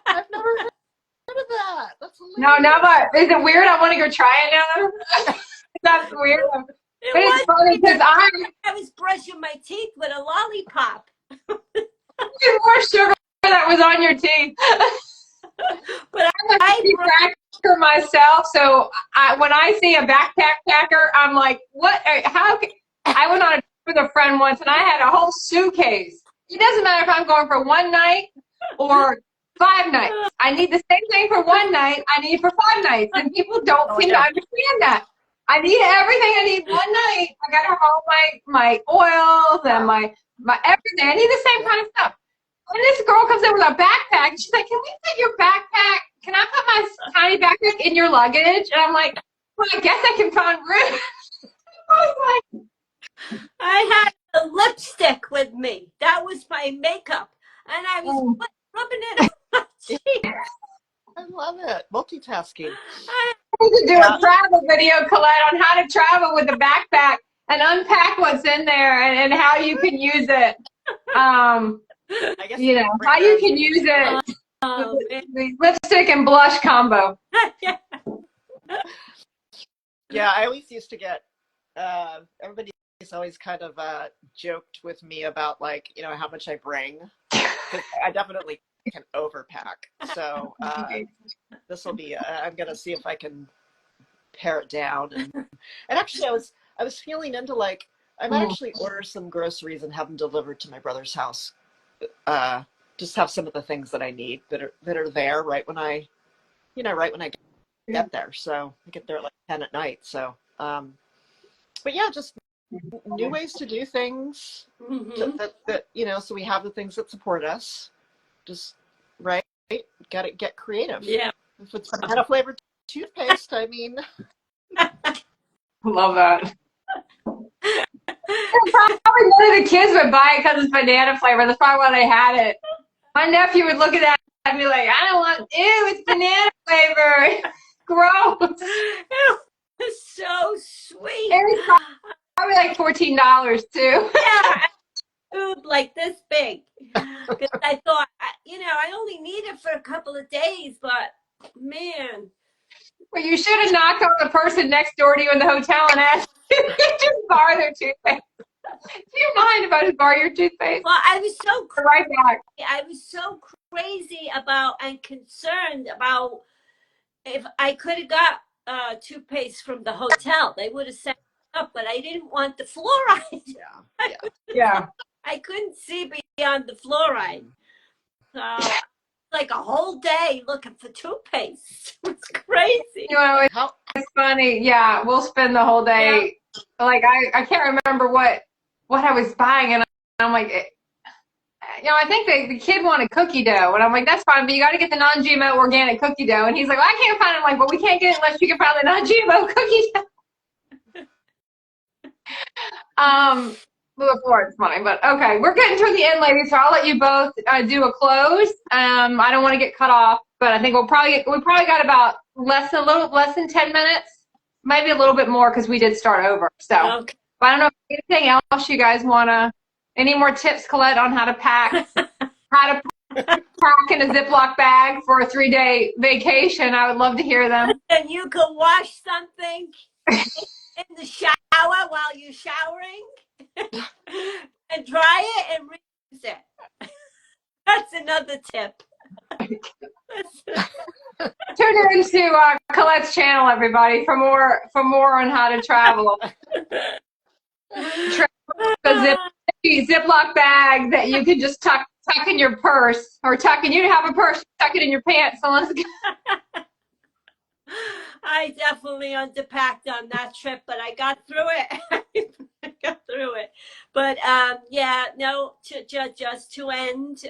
I've never of that. That's No, hilarious. but is it weird? I want to go try it now. That's weird. It But it's was funny because I I was brushing my teeth with a lollipop. did more sugar that was on your teeth. But I'm a I tea cracker myself, so when I see a backpack packer, I'm like, what? How? I went on a trip with a friend once, and I had a whole suitcase. It doesn't matter if I'm going for one night or 5 nights. I need the same thing for one night. I need for 5 nights, and people don't seem to understand that. I need everything I need one night. I gotta have all my oils and my everything. I need the same kind of stuff. And this girl comes in with a backpack, and she's like, "Can we put your backpack? Can I put my tiny backpack in your luggage?" And I'm like, "Well, I guess I can find room." I was like, I had a lipstick with me. That was my makeup. And I was rubbing it on my cheek. I love it. Multitasking. I need to do a travel video, Collette, on how to travel with a backpack and unpack what's in there and how you can use it. I guess You know, how you can use it. The lipstick and blush combo. Yeah, I always used to get, everybody's always kind of joked with me about, like, you know, how much I bring. 'Cause I definitely can overpack. So this will be, I'm going to see if I can pare it down. And actually, I was feeling into, like, I might actually order some groceries and have them delivered to my brother's house. Just have some of the things that I need that are there right when I get there. So I get there at like 10 at night. So, but yeah, just new ways to do things that you know, so we have the things that support us. Just right, got to get creative. Yeah. If it's banana flavored toothpaste, I mean, Love that. Probably none of the kids would buy it because it's banana flavor. That's probably why they had it. My nephew would look at that and be like, "I don't want, ew, it's banana flavor. Gross." It's so sweet. And it's probably like $14 too. Yeah, food like this big. Because I thought, you know, I only need it for a couple of days, but man. Well, you should have knocked on the person next door to you in the hotel and asked if they could just borrow their toothpaste. Do you mind if I just borrow your toothpaste? Well, I was so right back. I was so crazy about and concerned about if I could have got toothpaste from the hotel. They would have set it up, but I didn't want the fluoride. Yeah. I couldn't see beyond the fluoride. So like a whole day looking for toothpaste. It's crazy. You know, it's funny. Yeah, we'll spend the whole day. Yeah. Like I can't remember what I was buying, and I'm like, you know, I think the kid wanted cookie dough, and I'm like, that's fine, but you got to get the non-GMO organic cookie dough. And he's like, well, I can't find it. I'm like, well, we can't get it unless you can find the non-GMO cookie dough. Before it's funny, but okay, we're getting toward the end, ladies. So I'll let you both do a close. I don't want to get cut off, but I think we probably got about a little less than 10 minutes, maybe a little bit more because we did start over. So, okay. But I don't know if anything else you guys wanna. Any more tips, Collette, on how to pack, how to pack in a Ziploc bag for a 3-day vacation? I would love to hear them. And you can wash something in the shower while you're showering. And dry it and reuse it. That's another tip. Tune into Colette's channel, everybody, for more on how to travel. A Ziploc bag that you can just tuck in your purse, or you have a purse, tuck it in your pants. So let's go. I definitely underpacked on that trip, but I got through it. I got through it. But yeah, no, just to end,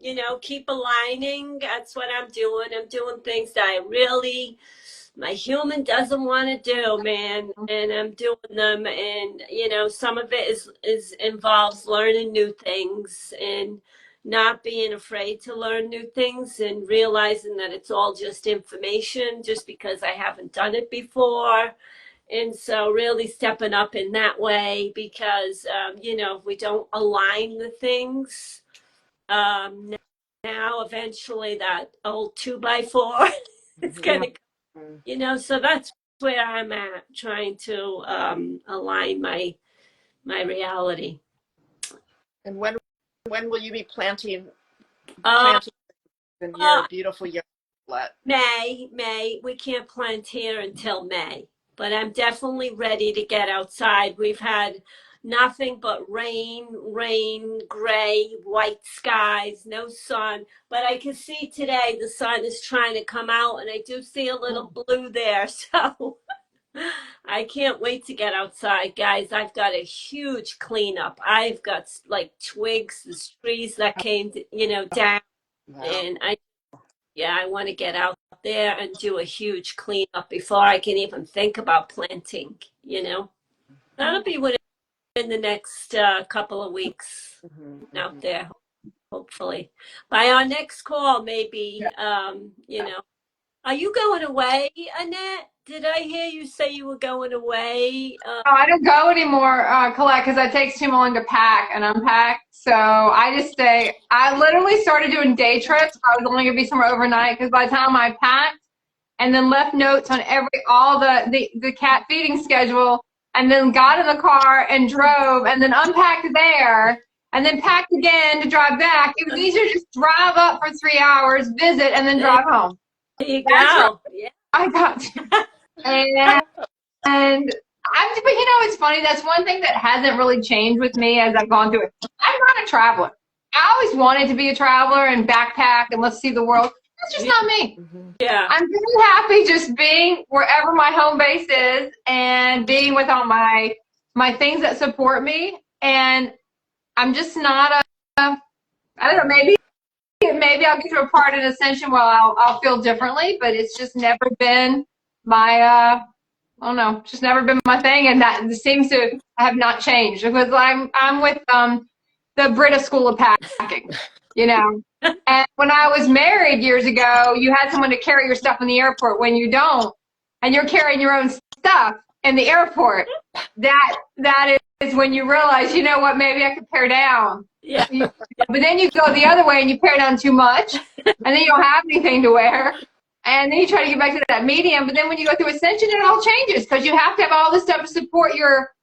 you know, keep aligning. That's what I'm doing. I'm doing things that my human doesn't want to do, man, and I'm doing them. And you know, some of it involves learning new things and not being afraid to learn new things and realizing that it's all just information just because I haven't done it before. And so really stepping up in that way, because, you know, if we don't align the things, now eventually that old 2x4 is gonna, you know, so that's where I'm at, trying to align my reality. And when will you be planting Uh, in your beautiful yard, Collette? May. We can't plant here until May, but I'm definitely ready to get outside. We've had nothing but rain, gray, white skies, no sun. But I can see today the sun is trying to come out, and I do see a little blue there. So I can't wait to get outside, guys. I've got a huge cleanup. I've got like twigs, the trees that came, you know, down, and I want to get out there and do a huge cleanup before I can even think about planting, you know. That'll be within the next couple of weeks out there, hopefully. By our next call, maybe, you know. Are you going away, Annette? Did I hear you say you were going away? No, I don't go anymore, Collette, because it takes too long to pack and unpack. So I just stay. I literally started doing day trips. I was only going to be somewhere overnight because by the time I packed and then left notes on all the cat feeding schedule, and then got in the car and drove and then unpacked there and then packed again to drive back, it was easier to just drive up for 3 hours, visit, and then drive home. There you go. Yeah. I got to. And but you know, it's funny. That's one thing that hasn't really changed with me as I've gone through it. I'm not a traveler. I always wanted to be a traveler and backpack and let's see the world. That's just not me. Yeah. I'm very happy just being wherever my home base is and being with all my things that support me. And I'm just not I don't know, maybe I'll get to a part in Ascension where I'll feel differently, but it's just never been my I don't know, it's just never been my thing, and that seems to have not changed because I'm with the Brita School of Packing, you know. And when I was married years ago, you had someone to carry your stuff in the airport. When you don't, and you're carrying your own stuff in the airport, that is when you realize, you know what, maybe I could pare down. Yeah. But then you go the other way and you pare down too much, and then you don't have anything to wear. And then you try to get back to that medium. But then when you go through Ascension, it all changes because you have to have all this stuff to support your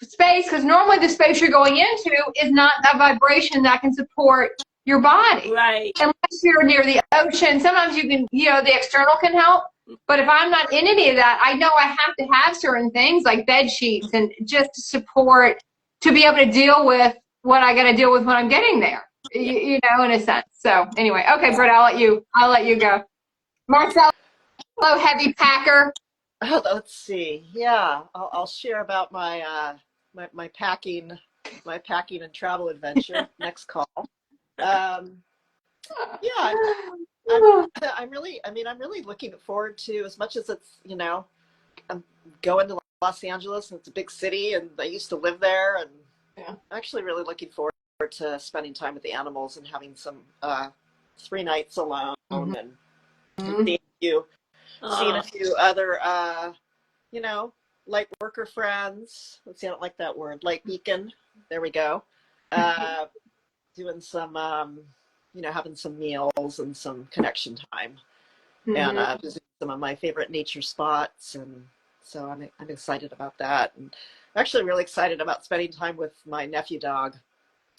space, because normally the space you're going into is not a vibration that can support your body. Right. Unless you're near the ocean. Sometimes you can, you know, the external can help. But if I'm not in any of that, I know I have to have certain things like bed sheets and just to support, to be able to deal with what I got to deal with when I'm getting there, you know, in a sense. So anyway, okay, Britt, I'll let you go. Marcelo, heavy packer. Oh, let's see. Yeah, I'll share about my my packing and travel adventure next call. Yeah, I'm really looking forward to, as much as it's, you know, I'm going to Los Angeles and it's a big city and I used to live there, and I'm actually really looking forward to spending time with the animals and having some 3 nights alone and seeing a few other you know, light worker friends. Let's see, I don't like that word. Light beacon. There we go. Doing some you know, having some meals and some connection time, and visiting some of my favorite nature spots, and so I'm excited about that. And I'm actually really excited about spending time with my nephew dog,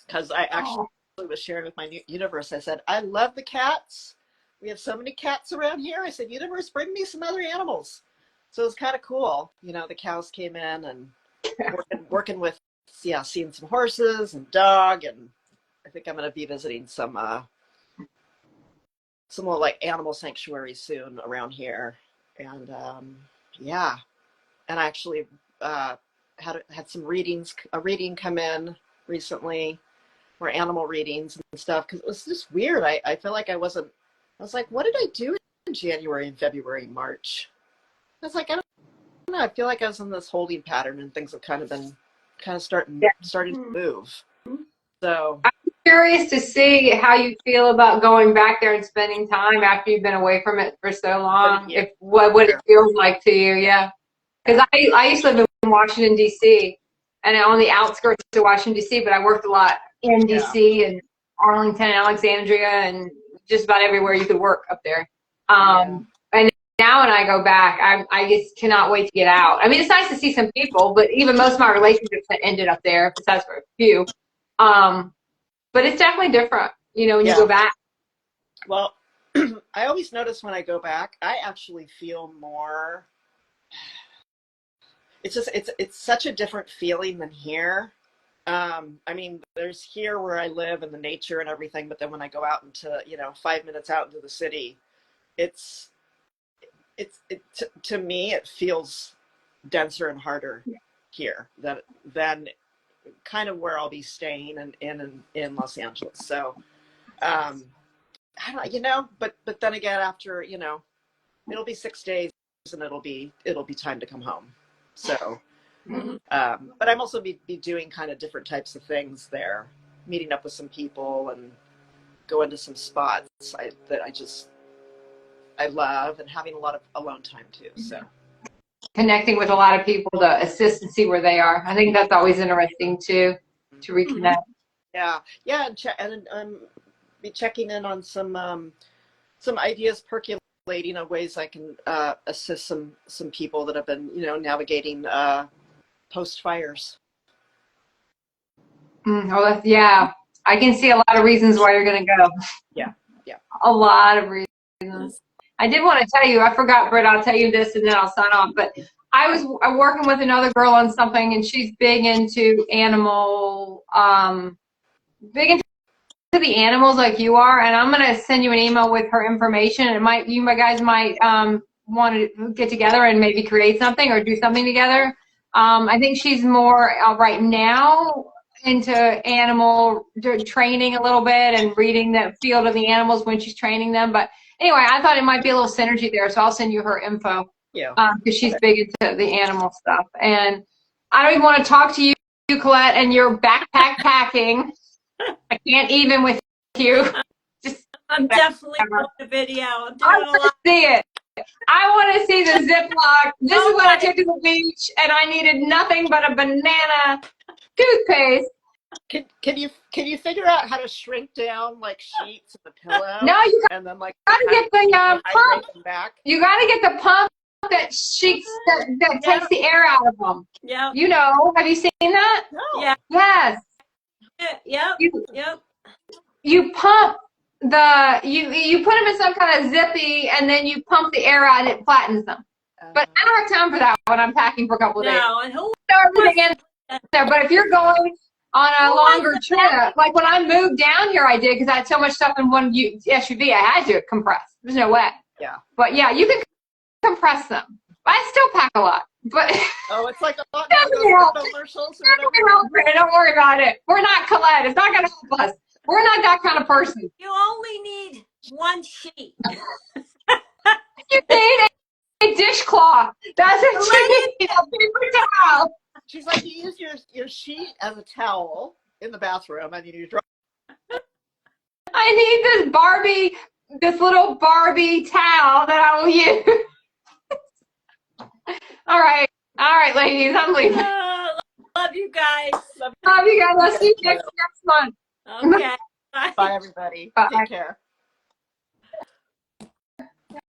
because I actually was sharing with my universe. I said, I love the cats. We have so many cats around here. I said, universe, bring me some other animals. So it was kind of cool. You know, the cows came in and working with, seeing some horses and dog, and I think I'm going to be visiting some more like animal sanctuaries soon around here. And yeah, and I actually had some readings, a reading come in recently, or animal readings and stuff, because it was just weird. I feel like I was like, what did I do in January and February and March? I was like, I don't know. I feel like I was in this holding pattern, and things have kind of starting to move. So I'm curious to see how you feel about going back there and spending time after you've been away from it for so long. If what it feels like to you, yeah. Because I used to live in Washington D.C. and on the outskirts of Washington D.C., but I worked a lot in D.C. and Arlington and Alexandria and just about everywhere you could work up there. And now when I go back, I just cannot wait to get out. I mean, it's nice to see some people, but even most of my relationships had ended up there, besides for a few. But it's definitely different, you know, when you go back. Well, I always notice when I go back, I actually feel more. It's just it's such a different feeling than here. I mean, there's here where I live and the nature and everything, but then when I go out into, you know, 5 minutes out into the city, to me it feels denser and harder here than kind of where I'll be staying in Los Angeles. So I don't, you know, but then again, after, you know, it'll be 6 days and it'll be time to come home. So but I'm also be doing kind of different types of things there, meeting up with some people and going to some spots that I love, and having a lot of alone time too. So Connecting with a lot of people to assist and see where they are. I think that's always interesting too, to reconnect. Yeah, and be checking in on some ideas percolating of ways I can assist some people that have been, you know, navigating post fires. Yeah, I can see a lot of reasons why you're going to go. Yeah. A lot of reasons. I did want to tell you, I forgot, Britt, I'll tell you this and then I'll sign off, but I was working with another girl on something, and she's big into big into the animals like you are, and I'm going to send you an email with her information, and you guys might want to get together and maybe create something or do something together. I think she's more right now into animal training a little bit and reading the field of the animals when she's training them. But anyway, I thought it might be a little synergy there, so I'll send you her info. Yeah. Because she's big into the animal stuff. And I don't even want to talk to you, Collette, and your backpack packing. I can't even with you. I'm definitely on the video. I'm doing I want to see it. I want to see the Ziploc. This is what I took to the beach, and I needed nothing but a banana toothpaste. Can you figure out how to shrink down like sheets and the pillow? No, you and then like gotta get the pump. Back. You gotta get the pump that takes the air out of them. Yeah. You know, have you seen that? No. Yeah. Yes. Yep. You pump you put them in some kind of zippy, and then you pump the air out and it flattens them. But I don't have time for that when I'm packing for a couple of days. No, and who everything in there. But if you're going on a longer trip, like when I moved down here, I did, because I had so much stuff in one SUV. I had to compress. There's no way. Yeah. But yeah, you can compress them. I still pack a lot. But it's like a lot of commercials. Don't worry about it. We're not Collette. It's not going to help us. We're not that kind of person. You only need one sheet. You need a dishcloth. That's what you need. A paper towel. She's like, you use your sheet as a towel in the bathroom, and you drop. I need this little Barbie towel that I will use. All right, ladies, I'm leaving. Love you guys. Love you guys. I'll see you next month. Okay. Bye, everybody. Bye. Take care.